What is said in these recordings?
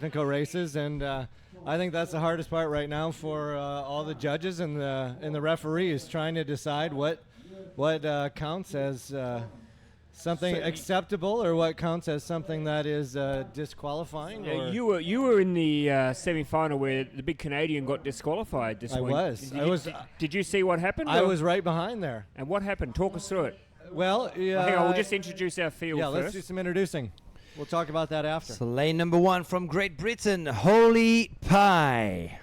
technical races, and I think that's the hardest part right now for all the judges and the referees, trying to decide what counts as something acceptable or what counts as something that is disqualifying. Yeah, you were in the semi-final where the big Canadian got disqualified this week. I was. Did you see what happened? I was right behind there. And what happened? Talk us through it. Well, Hang on, we'll just introduce our field first. Let's do some introducing. We'll talk about that after. So lane number 1 from Great Britain, Holy Pie.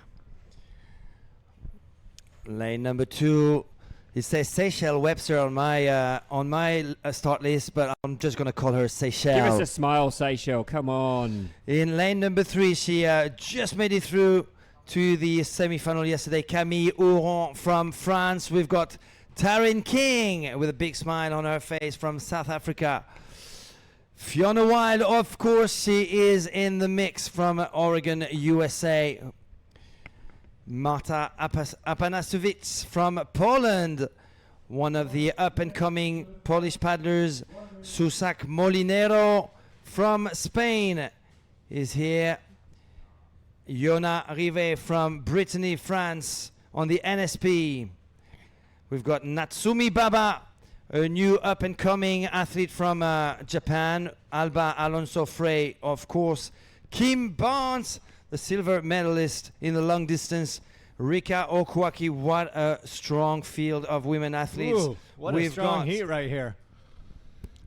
Lane number 2, it says Seychelles Webster on my start list, but I'm just going to call her Seychelles. Give us a smile, Seychelles. Come on. In lane number 3, she just made it through to the semi-final yesterday. Camille Ouron from France. We've got Taryn King with a big smile on her face from South Africa. Fiona Wild, of course, she is in the mix from Oregon, USA. Marta Apanasowicz from Poland, one of the up-and-coming Polish paddlers. Susak Molinero from Spain is here. Yona Rive from Brittany, France on the NSP. We've got Natsumi Baba, a new up-and-coming athlete from Japan. Alba Alonso Frey, of course. Kim Barnes, the silver medalist in the long distance. Rika Okwaki, what a strong field of women athletes. Ooh, what a strong heat right here.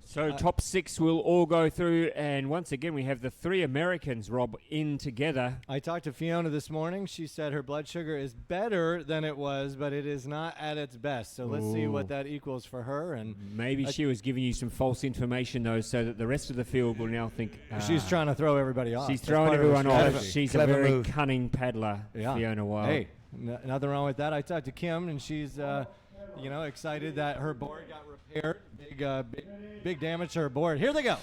So top 6 will all go through, and once again we have the 3 Americans, Rob, in together. I talked to Fiona this morning. She said her blood sugar is better than it was, but it is not at its best. So let's see what that equals for her. And maybe she was giving you some false information, though, so that the rest of the field will now think she's trying to throw everybody off. She's throwing everyone off. She's a very cunning paddler, Fiona Wild. Hey, nothing wrong with that. I talked to Kim, and she's excited that her board got repaired. Big damage to her board. Here they go.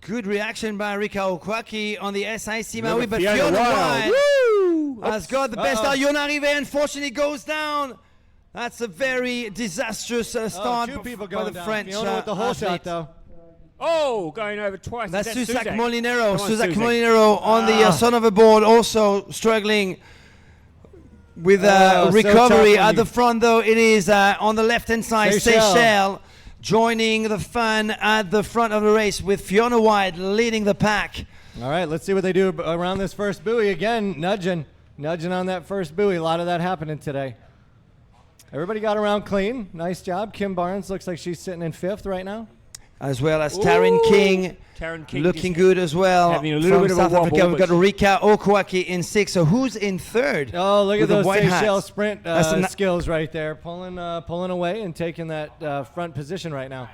Good reaction by Rika Okwaki on the SIC Maui, but Fiona Wild has got the best. Yona Rive unfortunately goes down. That's a very disastrous start two people for the down. French Fiona with the whole shot, though. Oh, going over twice. That's Is that Susak Molinero. Susak Molinero on the son of a board, also struggling with recovery. At the front, though, it is on the left-hand side, Seychelles joining the fun at the front of the race with Fiona Wild leading the pack. All right, let's see what they do around this first buoy. Again, nudging on that first buoy. A lot of that happening today. Everybody got around clean. Nice job. Kim Barnes looks like she's sitting in 5th right now. As well as Taryn King looking good as well. Having a little bit of South a wobble, Africa, we've got Rika Okwaki in 6th. So who's in 3rd? Oh, look at those Seychelles hats. sprint skills right there. Pulling away and taking that front position right now.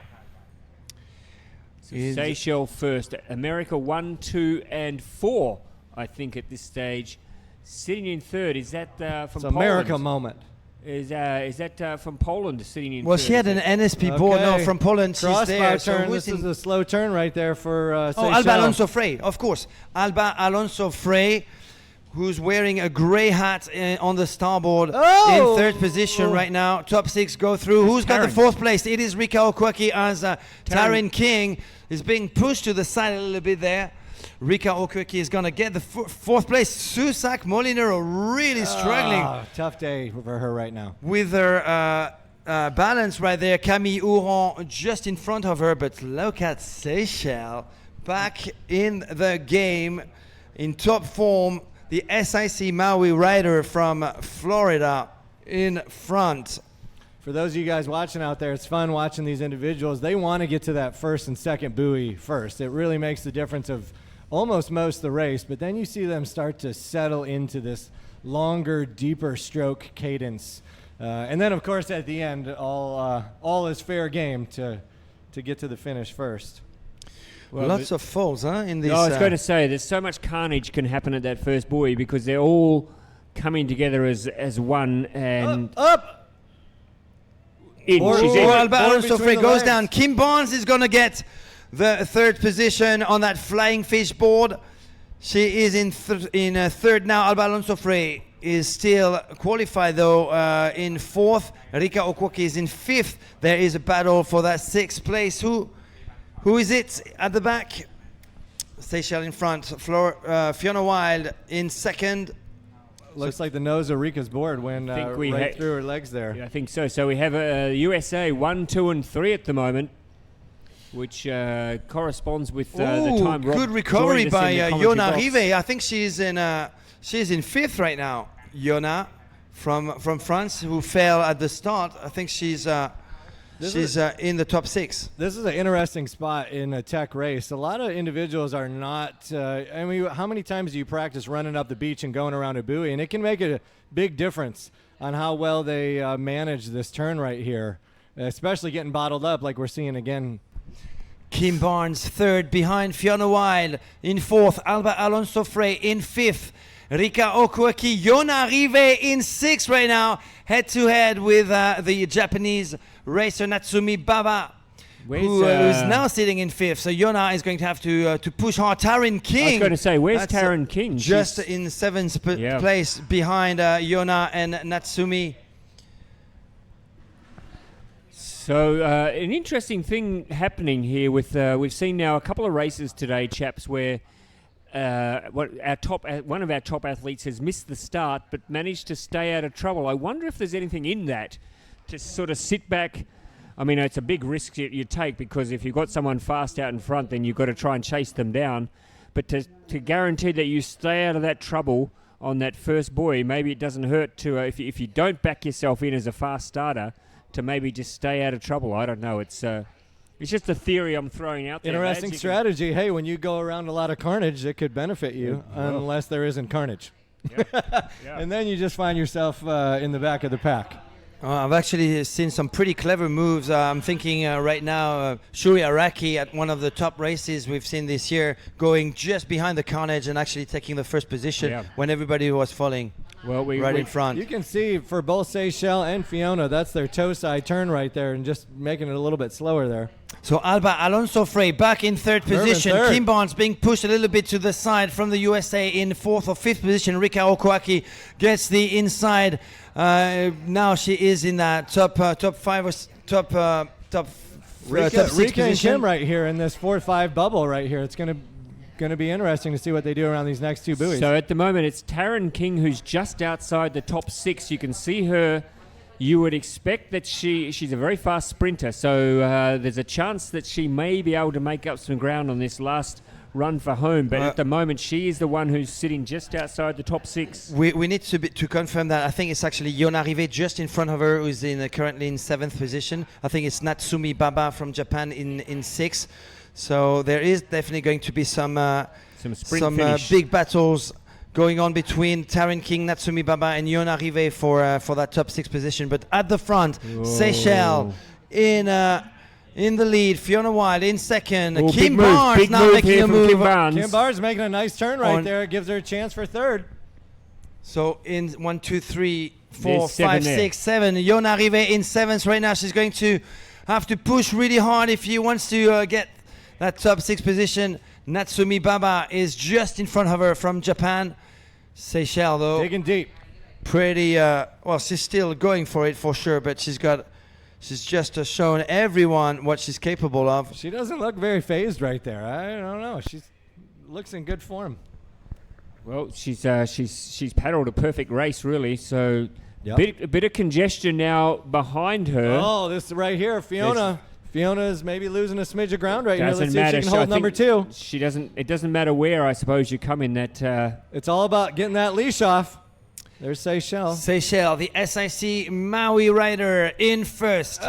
So Seychelles first. America 1, 2, and 4, I think, at this stage. Sitting in 3rd. Is that from Poland? America moment. Is that from Poland sitting in 3rd? Well, she had an NSP board. No, from Poland. She's there. Turn. This is a slow turn right there for Seychelles. Alba Alonso Frey, of course. Alba Alonso Frey, who's wearing a gray hat on the starboard in 3rd position right now. Top 6 go through. Who's got the 4th place? It is Rika Okwaki as Taryn King is being pushed to the side a little bit there. Rika Okwaki is going to get the 4th place. Susak Molinero really struggling. Tough day for her right now. With her balance right there. Camille Ouron just in front of her. But look at Seychelles back in the game in top form. The SIC Maui rider from Florida in front. For those of you guys watching out there, it's fun watching these individuals. They want to get to that 1st and 2nd buoy first. It really makes the difference of almost most of the race, but then you see them start to settle into this longer, deeper stroke cadence. And then, of course, at the end, all is fair game to get to the finish first. Well, lots of falls, in this. I was going to say, there's so much carnage can happen at that first buoy because they're all coming together as one. And up! In. Alba Alonso Frey goes down. Kim Barnes is going to get the 3rd position on that flying fish board. She is in 3rd now. Alba Alonso Frey is still qualified, though, in 4th. Rika Okwaki is in 5th. There is a battle for that 6th place. Who is it at the back? Seychelles in front. Fiona Wild in second. Looks like the nose of Rika's board went right through her legs there. Yeah, I think so. So we have USA 1, 2, and 3 at the moment, which corresponds with the time. Good recovery by Yona Rive. I think she's in fifth right now. Yona from France, who fell at the start. I think she's in the top 6. This is an interesting spot in a tech race. A lot of individuals are not. I mean, how many times do you practice running up the beach and going around a buoy? And it can make a big difference on how well they manage this turn right here, especially getting bottled up like we're seeing again. Kim Barnes third behind Fiona Wild. In fourth, Alba Alonso Frey in fifth. Rika Okuaki, Yona Rive in sixth right now, head-to-head with the Japanese racer Natsumi Baba, who's now sitting in fifth. So Yona is going to have to push hard. Taryn King. I was going to say, where's Taryn King? Just in seventh place behind Yona and Natsumi. So an interesting thing happening here with we've seen now a couple of races today, chaps, where one of our top athletes has missed the start but managed to stay out of trouble. I wonder if there's anything in that to sort of sit back. I mean, it's a big risk you take, because if you've got someone fast out in front, then you've got to try and chase them down. But to guarantee that you stay out of that trouble on that first buoy, maybe it doesn't hurt to, if you don't back yourself in as a fast starter, to maybe just stay out of trouble. I don't know. It's just a theory I'm throwing out there. Interesting strategy. Hey, when you go around a lot of carnage, it could benefit you, unless there isn't carnage. Yeah. And then you just find yourself in the back of the pack. I've actually seen some pretty clever moves. I'm thinking right now, Shuri Araki at one of the top races we've seen this year, going just behind the carnage and actually taking the first position when everybody was falling in front. You can see for both Seychelles and Fiona, that's their toe side turn right there, and just making it a little bit slower there. So Alba Alonso Frey back in third position. Kim Barnes being pushed a little bit to the side from the USA in fourth or fifth position. Rika Okuaki gets the inside. Now she is in that top 5 or top Rika 6 position. And Kim right here in this 4-5 bubble right here. It's going to be interesting to see what they do around these next two buoys. So at the moment, it's Taryn King who's just outside the top 6. You can see her. You would expect that she's a very fast sprinter, so there's a chance that she may be able to make up some ground on this last run for home. But at the moment, she is the one who's sitting just outside the top 6. We need to confirm that. I think it's actually Yona Rive just in front of her, who's currently in 7th position. I think it's Natsumi Baba from Japan in 6th. So there is definitely going to be some big battles going on between Taryn King, Natsumi Baba, and Yona Rive for that top 6 position. But at the front, Seychelles in the lead. Fiona Wild in second. Kim Barnes now making a move. Kim Barnes making a nice turn right there. It gives her a chance for third. So in 1, 2, 3, 4, 5, 6, 7. Yona Rive in 7th right now. She's going to have to push really hard if she wants to get that top 6 position. Natsumi Baba is just in front of her from Japan. Seychelles, though, digging deep. Pretty she's still going for it for sure, but she's just shown everyone what she's capable of. She doesn't look very phased right there. I don't know. She looks in good form. Well, she's paddled a perfect race, really. So a bit of congestion now behind her. Oh, this right here, Fiona. Fiona's maybe losing a smidge of ground right here. Let's see matter. if she can hold number 2. It doesn't matter where, I suppose, you come in that. It's all about getting that leash off. There's Seychelles. Seychelles, the SIC Maui rider in first.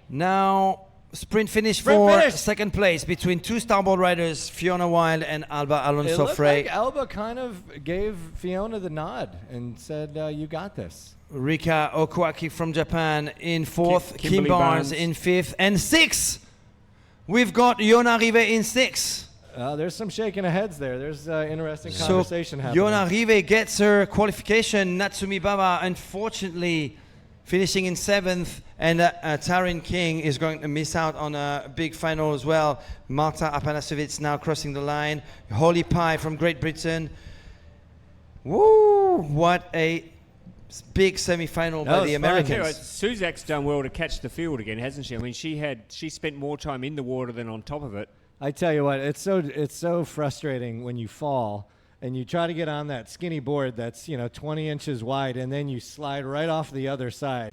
Now sprint finish for second place between 2 starboard riders, Fiona Wild and Alba Alonso Frey. It looked like Alba kind of gave Fiona the nod and said, you got this. Rika Okuaki from Japan in 4th, Kim Barnes in 5th, and 6th, we've got Yona Rive in 6th. There's some shaking of heads there. There's interesting conversation happening. Yona Rive gets her qualification. Natsumi Baba, unfortunately, finishing in 7th, and Taryn King is going to miss out on a big final as well. Marta Apanasovits now crossing the line. Holly Pye from Great Britain. Woo! What a big semi-final by the Americans. Suzak's done well to catch the field again, hasn't she? I mean, she spent more time in the water than on top of it. I tell you what, it's so frustrating when you fall and you try to get on that skinny board that's 20 inches wide, and then you slide right off the other side.